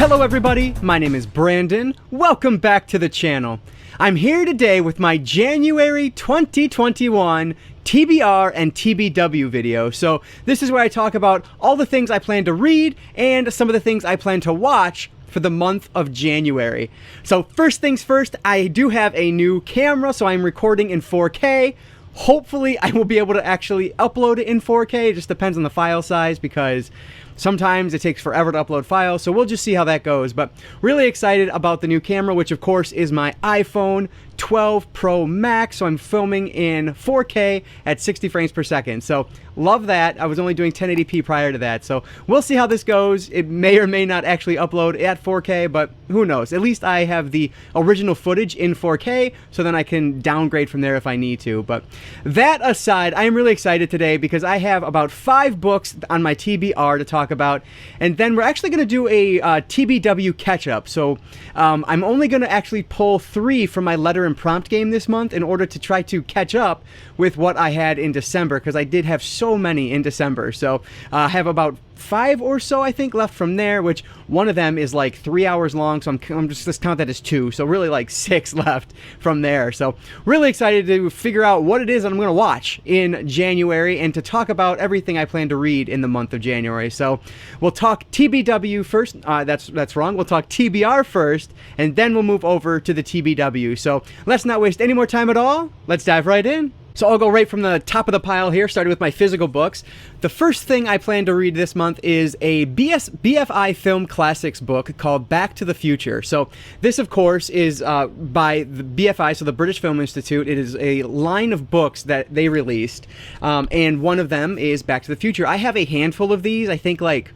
Hello everybody, my name is Brandon. Welcome back to the channel. I'm here today with my January 2021 TBR and TBW video. So this is where I talk about all the things I plan to read and some of the things I plan to watch for the month of January. So first things first, I do have a new camera, so I'm recording in 4K. Hopefully I will be able to actually upload it in 4K. It just depends on the file size because sometimes it takes forever to upload files, so we'll just see how that goes. But really excited about the new camera, which of course is my iPhone 12 Pro Max. So I'm filming in 4K at 60 frames per second. So love that. I was only doing 1080p prior to that. So we'll see how this goes. It may or may not actually upload at 4K, but who knows? At least I have the original footage in 4K, so then I can downgrade from there if I need to. But that aside, I am really excited today because I have about 5 books on my TBR to talk about, and then we're actually going to do a TBW catch-up. So I'm only going to actually pull 3 from my letter and prompt game this month in order to try to catch up with what I had in December, because I did have so many in December. So I have about 5 or so I think left from there, which one of them is like 3 hours long, so I'm just count that as 2, so really like 6 left from there. So really excited to figure out what it is that I'm going to watch in January and to talk about everything I plan to read in the month of January. So we'll talk TBW first. That's wrong. We'll talk TBR first, and then we'll move over to the TBW. So let's not waste any more time at all. Let's dive right in. So I'll go right from the top of the pile here, starting with my physical books. The first thing I plan to read this month is a BFI Film Classics book called Back to the Future. So this, of course, is by the BFI, so the British Film Institute. It is a line of books that they released, and one of them is Back to the Future. I have a handful of these, I think like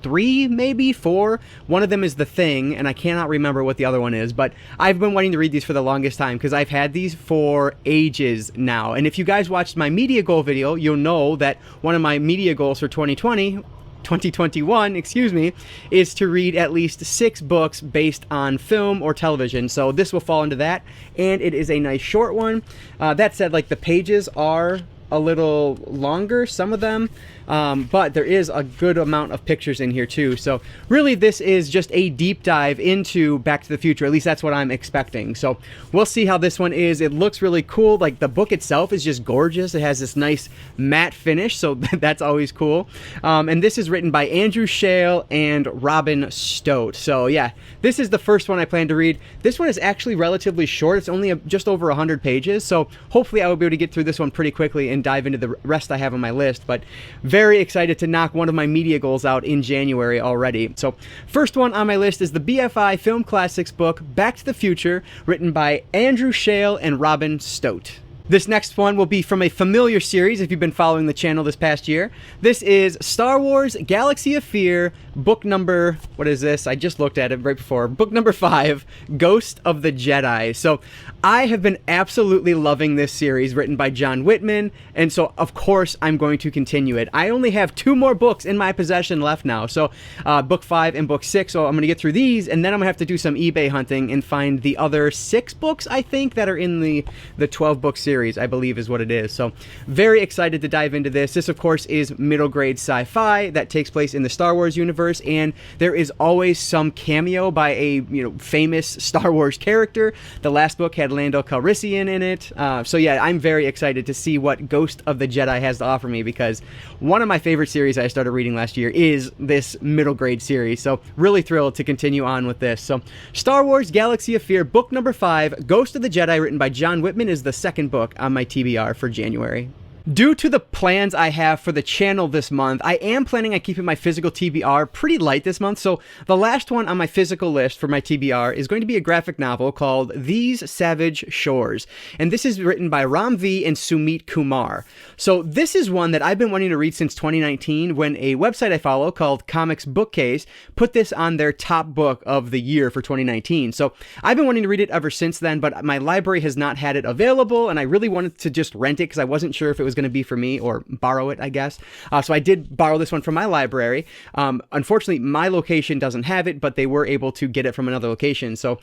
3, maybe 4. One of them is The Thing, and I cannot remember what the other one is, but I've been wanting to read these for the longest time because I've had these for ages now. And if you guys watched my media goal video, you'll know that one of my media goals for 2021, excuse me, is to read at least 6 books based on film or television. So this will fall into that, and it is a nice short one. That said, like, the pages are a little longer, some of them, but there is a good amount of pictures in here too. So really this is just a deep dive into Back to the Future. At least that's what I'm expecting. So we'll see how this one is. It looks really cool. Like, the book itself is just gorgeous. It has this nice matte finish, so that's always cool. And this is written by Andrew Shale and Robin Stote. So yeah, this is the first one I plan to read. This one is actually relatively short. It's only just over 100 pages. So hopefully I will be able to get through this one pretty quickly and dive into the rest I have on my list. But very excited to knock one of my media goals out in January already. So first one on my list is the BFI Film Classics book Back to the Future, written by Andrew Shale and Robin Stote. This next one will be from a familiar series if you've been following the channel this past year. This is Star Wars Galaxy of Fear, book number, what is this? I just looked at it right before. Book number 5, Ghost of the Jedi. So I have been absolutely loving this series written by John Whitman, and so of course I'm going to continue it. I only have 2 more books in my possession left now. So book 5 and book 6, so I'm going to get through these, and then I'm going to have to do some eBay hunting and find the other 6 books, I think, that are in the 12-book series, I believe is what it is. So very excited to dive into this. This, of course, is middle grade sci-fi that takes place in the Star Wars universe, and there is always some cameo by a famous Star Wars character. The last book had Lando Calrissian in it. So yeah, I'm very excited to see what Ghost of the Jedi has to offer me, because one of my favorite series I started reading last year is this middle grade series. So really thrilled to continue on with this. So Star Wars Galaxy of Fear, book number 5, Ghost of the Jedi, written by John Whitman, is the second book on my TBR for January. Due to the plans I have for the channel this month, I am planning on keeping my physical TBR pretty light this month. So the last one on my physical list for my TBR is going to be a graphic novel called These Savage Shores. And this is written by Ram V and Sumit Kumar. So this is one that I've been wanting to read since 2019, when a website I follow called Comics Bookcase put this on their top book of the year for 2019. So I've been wanting to read it ever since then, but my library has not had it available, and I really wanted to just rent it because I wasn't sure if it was was going to be for me, or borrow it, I guess. So I did borrow this one from my library. Unfortunately, my location doesn't have it, but they were able to get it from another location. So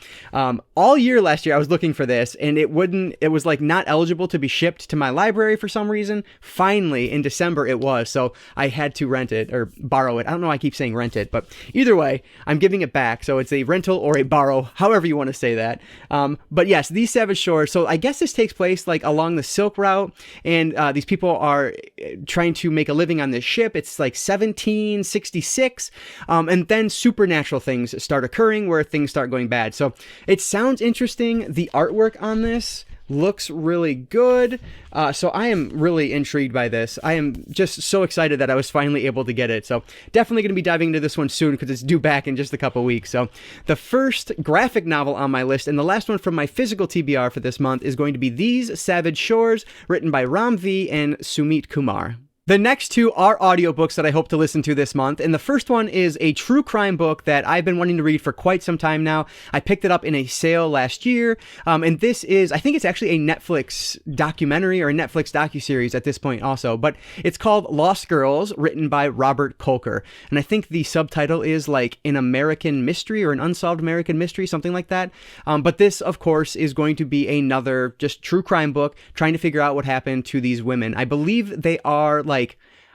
all year last year, I was looking for this, and it was like not eligible to be shipped to my library for some reason. Finally, in December, it was. So I had to rent it or borrow it. I don't know why I keep saying rent it, but either way, I'm giving it back. So it's a rental or a borrow, however you want to say that. But yes, These Savage Shores. So I guess this takes place like along the Silk Route, and these people are trying to make a living on this ship. It's like 1766, and then supernatural things start occurring where things start going bad. So it sounds interesting. The artwork on this looks really good. So I am really intrigued by this. I am just so excited that I was finally able to get it. So definitely going to be diving into this one soon because it's due back in just a couple weeks. So the first graphic novel on my list and the last one from my physical TBR for this month is going to be These Savage Shores, written by Ram V and Sumit Kumar. The next two are audiobooks that I hope to listen to this month, and the first one is a true crime book that I've been wanting to read for quite some time now. I picked it up in a sale last year, and this is, I think it's actually a Netflix documentary or a Netflix docuseries at this point also, but it's called Lost Girls, written by Robert Colker, and I think the subtitle is like An American Mystery or An Unsolved American Mystery, something like that. But this, of course, is going to be another just true crime book trying to figure out what happened to these women. I believe they are like,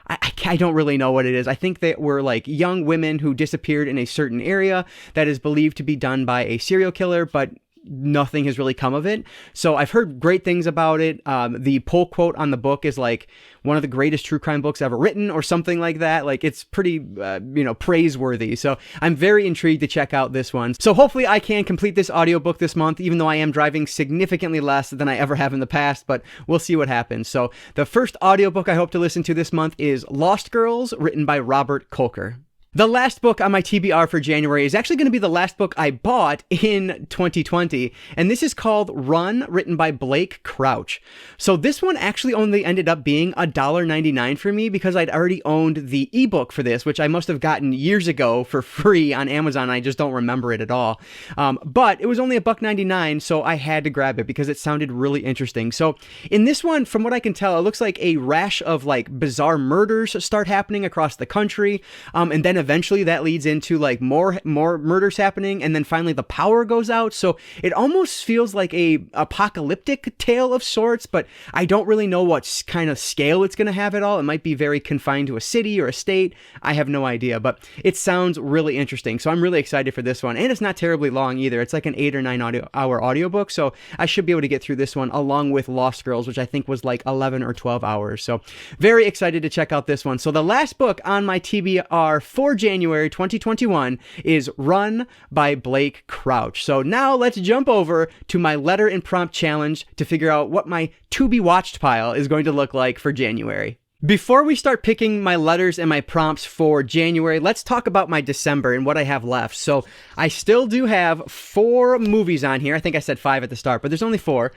I don't really know what it is. I think they were like young women who disappeared in a certain area that is believed to be done by a serial killer, but nothing has really come of it. So I've heard great things about it. The pull quote on the book is like one of the greatest true crime books ever written or something like that. Like it's pretty, praiseworthy. So I'm very intrigued to check out this one. So hopefully I can complete this audiobook this month, even though I am driving significantly less than I ever have in the past, but we'll see what happens. So the first audiobook I hope to listen to this month is Lost Girls, written by Robert Colker. The last book on my TBR for January is actually going to be the last book I bought in 2020, and this is called Run, written by Blake Crouch. So this one actually only ended up being $1.99 for me because I'd already owned the ebook for this, which I must have gotten years ago for free on Amazon. I just don't remember it at all. But it was only $1.99, so I had to grab it because it sounded really interesting. So in this one, from what I can tell, it looks like a rash of like bizarre murders start happening across the country, and then eventually that leads into like more murders happening, and then finally the power goes out. So it almost feels like a apocalyptic tale of sorts, but I don't really know what kind of scale it's going to have at all. It might be very confined to a city or a state. I have no idea, but it sounds really interesting. So I'm really excited for this one, and it's not terribly long either. It's like an 8 or 9 hour audiobook, so I should be able to get through this one along with Lost Girls, which I think was like 11 or 12 hours. So very excited to check out this one. So the last book on my TBR for January 2021 is Run by Blake Crouch. So now let's jump over to my letter and prompt challenge to figure out what my to be watched pile is going to look like for January. Before we start picking my letters and my prompts for January, let's talk about my December and what I have left. So I still do have 4 movies on here. I think I said 5 at the start, but there's only 4.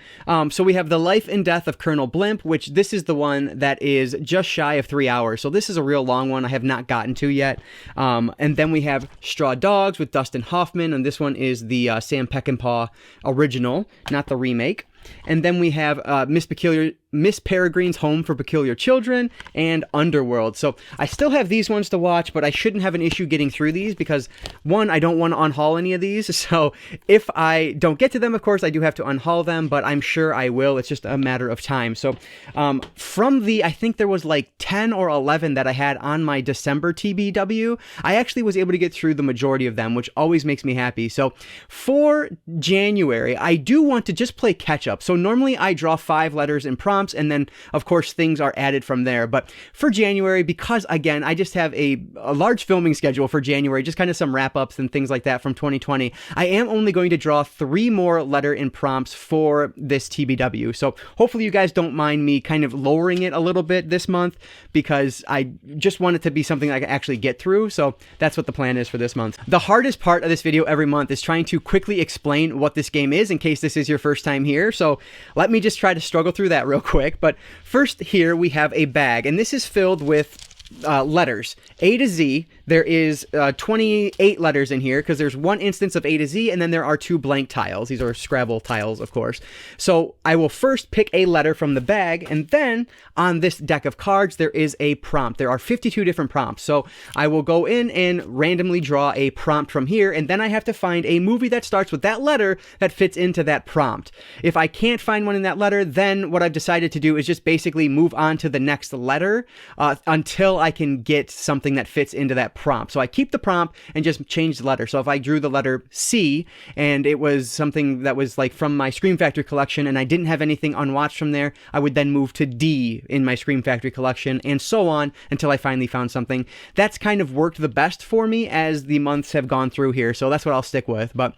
So we have The Life and Death of Colonel Blimp, which this is the one that is just shy of 3 hours. So this is a real long one I have not gotten to yet. And then we have Straw Dogs with Dustin Hoffman, and this one is the Sam Peckinpah original, not the remake. And then we have Miss Peregrine's Home for Peculiar Children and Underworld. So I still have these ones to watch, but I shouldn't have an issue getting through these because, one, I don't want to unhaul any of these. So if I don't get to them, of course, I do have to unhaul them, but I'm sure I will. It's just a matter of time. So from I think there was like 10 or 11 that I had on my December TBW, I actually was able to get through the majority of them, which always makes me happy. So for January, I do want to just play catch up. So normally I draw 5 letters and prompts, and then of course things are added from there. But for January, because again, I just have a large filming schedule for January, just kind of some wrap ups and things like that from 2020, I am only going to draw 3 more letter and prompts for this TBW. So hopefully you guys don't mind me kind of lowering it a little bit this month, because I just want it to be something I can actually get through. So that's what the plan is for this month. The hardest part of this video every month is trying to quickly explain what this game is in case this is your first time here. So let me just try to struggle through that real quick. But first, here we have a bag, and this is filled with letters A to Z. there is 28 letters in here because there's one instance of A to Z, and then there are 2 blank tiles. These are Scrabble tiles, of course. So I will first pick a letter from the bag, and then on this deck of cards, there is a prompt. There are 52 different prompts. So I will go in and randomly draw a prompt from here, and then I have to find a movie that starts with that letter that fits into that prompt. If I can't find one in that letter, then what I've decided to do is just basically move on to the next letter until I can get something that fits into that prompt. So I keep the prompt and just change the letter. So if I drew the letter C and it was something that was like from my Scream Factory collection and I didn't have anything unwatched from there, I would then move to D in my Scream Factory collection, and so on until I finally found something. That's kind of worked the best for me as the months have gone through here, so that's what I'll stick with. But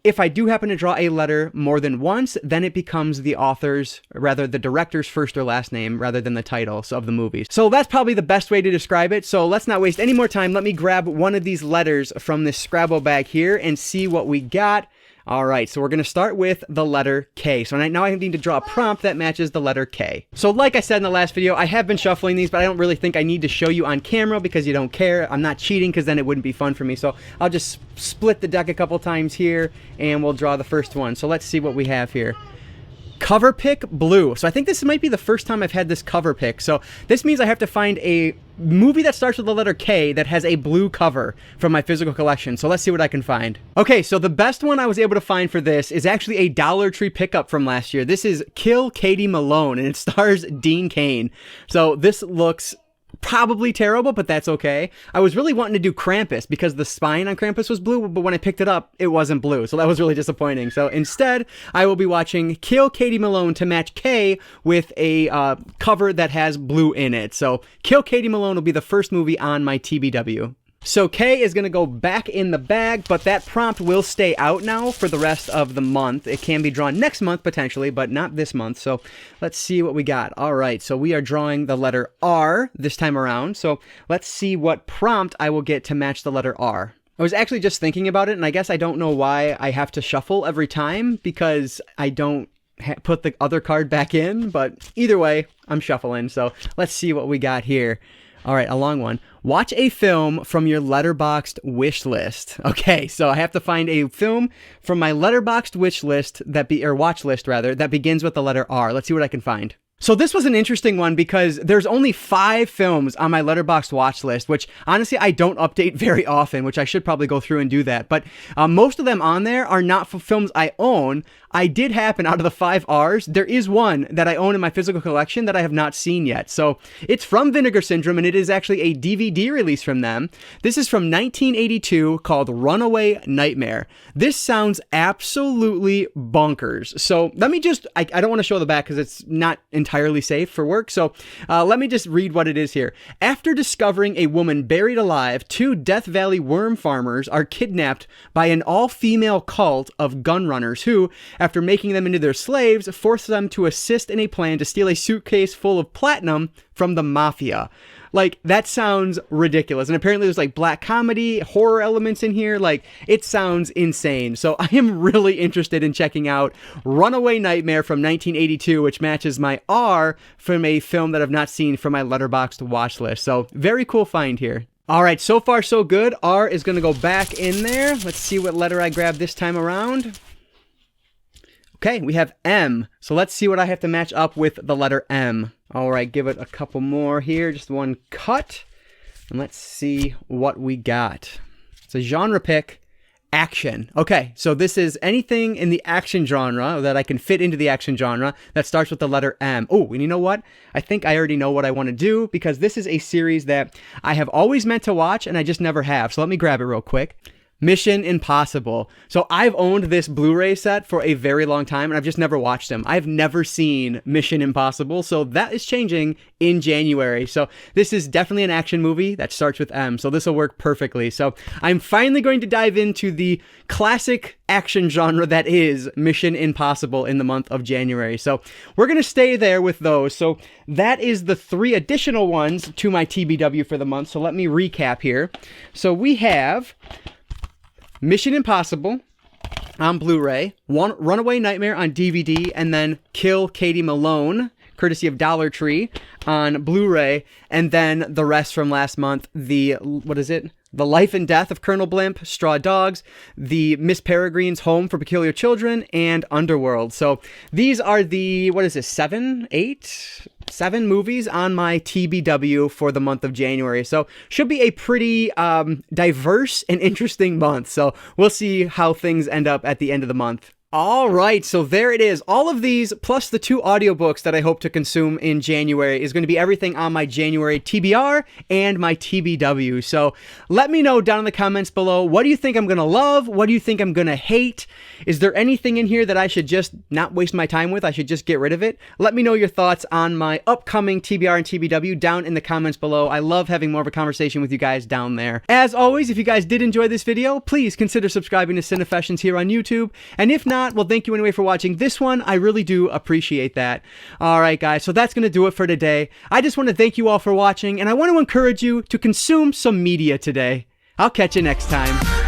if I do happen to draw a letter more than once, then it becomes the author's, rather the director's first or last name rather than the title of the movie. So that's probably the best way to describe it. So let's not waste any more time. Let me grab one of these letters from this Scrabble bag here and see what we got. All right, so we're going to start with the letter K. So now I need to draw a prompt that matches the letter K. So like I said in the last video, I have been shuffling these, but I don't really think I need to show you on camera because you don't care. I'm not cheating because then it wouldn't be fun for me. So I'll just split the deck a couple times here and we'll draw the first one. So let's see what we have here. Cover pick blue. So I think this might be the first time I've had this cover pick. So this means I have to find a movie that starts with the letter K that has a blue cover from my physical collection. So let's see what I can find. Okay, so the best one I was able to find for this is actually a Dollar Tree pickup from last year. This is Kill Katie Malone, and it stars Dean Cain. So this looks probably terrible, but that's okay. I was really wanting to do Krampus because the spine on Krampus was blue, but when I picked it up, it wasn't blue. So that was really disappointing. So instead, I will be watching Kill Katie Malone to match K with a cover that has blue in it. So Kill Katie Malone will be the first movie on my TBW. So K is going to go back in the bag, but that prompt will stay out now for the rest of the month. It can be drawn next month potentially, but not this month. So let's see what we got. All right, so we are drawing the letter R this time around. So let's see what prompt I will get to match the letter R. I was actually just thinking about it, and I guess I don't know why I have to shuffle every time because I don't put the other card back in, but either way, I'm shuffling. So let's see what we got here. All right, a long one. Watch a film from your Letterboxd wish list. Okay, so I have to find a film from my Letterboxd wish list watch list rather, that begins with the letter R. Let's see what I can find. So this was an interesting one because there's only 5 films on my Letterboxd watch list, which honestly I don't update very often, which I should probably go through and do that. But most of them on there are not for films I own. I did happen, out of the 5 R's, there is one that I own in my physical collection that I have not seen yet. So it's from Vinegar Syndrome, and it is actually a DVD release from them. This is from 1982 called Runaway Nightmare. This sounds absolutely bonkers. So let me just, I don't want to show the back because it's not entirely safe for work. So let me just read what it is here. After discovering a woman buried alive, 2 Death Valley worm farmers are kidnapped by an all-female cult of gun runners who, after making them into their slaves, force them to assist in a plan to steal a suitcase full of platinum from the mafia. Like, that sounds ridiculous. And apparently there's like black comedy, horror elements in here. Like, it sounds insane. So I am really interested in checking out Runaway Nightmare from 1982, which matches my R from a film that I've not seen from my Letterboxd watch list. So very cool find here. All right, so far so good. R is going to go back in there. Let's see what letter I grab this time around. Okay, we have M. So let's see what I have to match up with the letter M. All right, give it a couple more here, just one cut. And let's see what we got. It's a genre pick, action. Okay, so this is anything in the action genre that I can fit into the action genre that starts with the letter M. Oh, and you know what? I think I already know what I want to do because this is a series that I have always meant to watch and I just never have. So let me grab it real quick. Mission Impossible. So I've owned this Blu-ray set for a very long time and I've just never watched them. I've never seen Mission Impossible, so that is changing in January. So this is definitely an action movie that starts with M, so this will work perfectly. So I'm finally going to dive into the classic action genre that is Mission Impossible in the month of January. So we're going to stay there with those. So that is the 3 additional ones to my TBW for the month. So let me recap here. So we have Mission Impossible on Blu-ray, Runaway Nightmare on DVD, and then Kill Katie Malone, courtesy of Dollar Tree on Blu-ray, and then the rest from last month, the, what is it? The Life and Death of Colonel Blimp, Straw Dogs, the Miss Peregrine's Home for Peculiar Children, and Underworld. So these are the, what is this, 7 movies on my TBW for the month of January. So should be a pretty diverse and interesting month. So we'll see how things end up at the end of the month. All right, so there it is. All of these, plus the 2 audiobooks that I hope to consume in January, is going to be everything on my January TBR and my TBW. So let me know down in the comments below, what do you think I'm going to love? What do you think I'm going to hate? Is there anything in here that I should just not waste my time with? I should just get rid of it? Let me know your thoughts on my upcoming TBR and TBW down in the comments below. I love having more of a conversation with you guys down there. As always, if you guys did enjoy this video, please consider subscribing to Cinefessions here on YouTube. And if not, well, thank you anyway for watching this one. I really do appreciate that. All right, guys, so that's going to do it for today. I just want to thank you all for watching, and I want to encourage you to consume some media today. I'll catch you next time.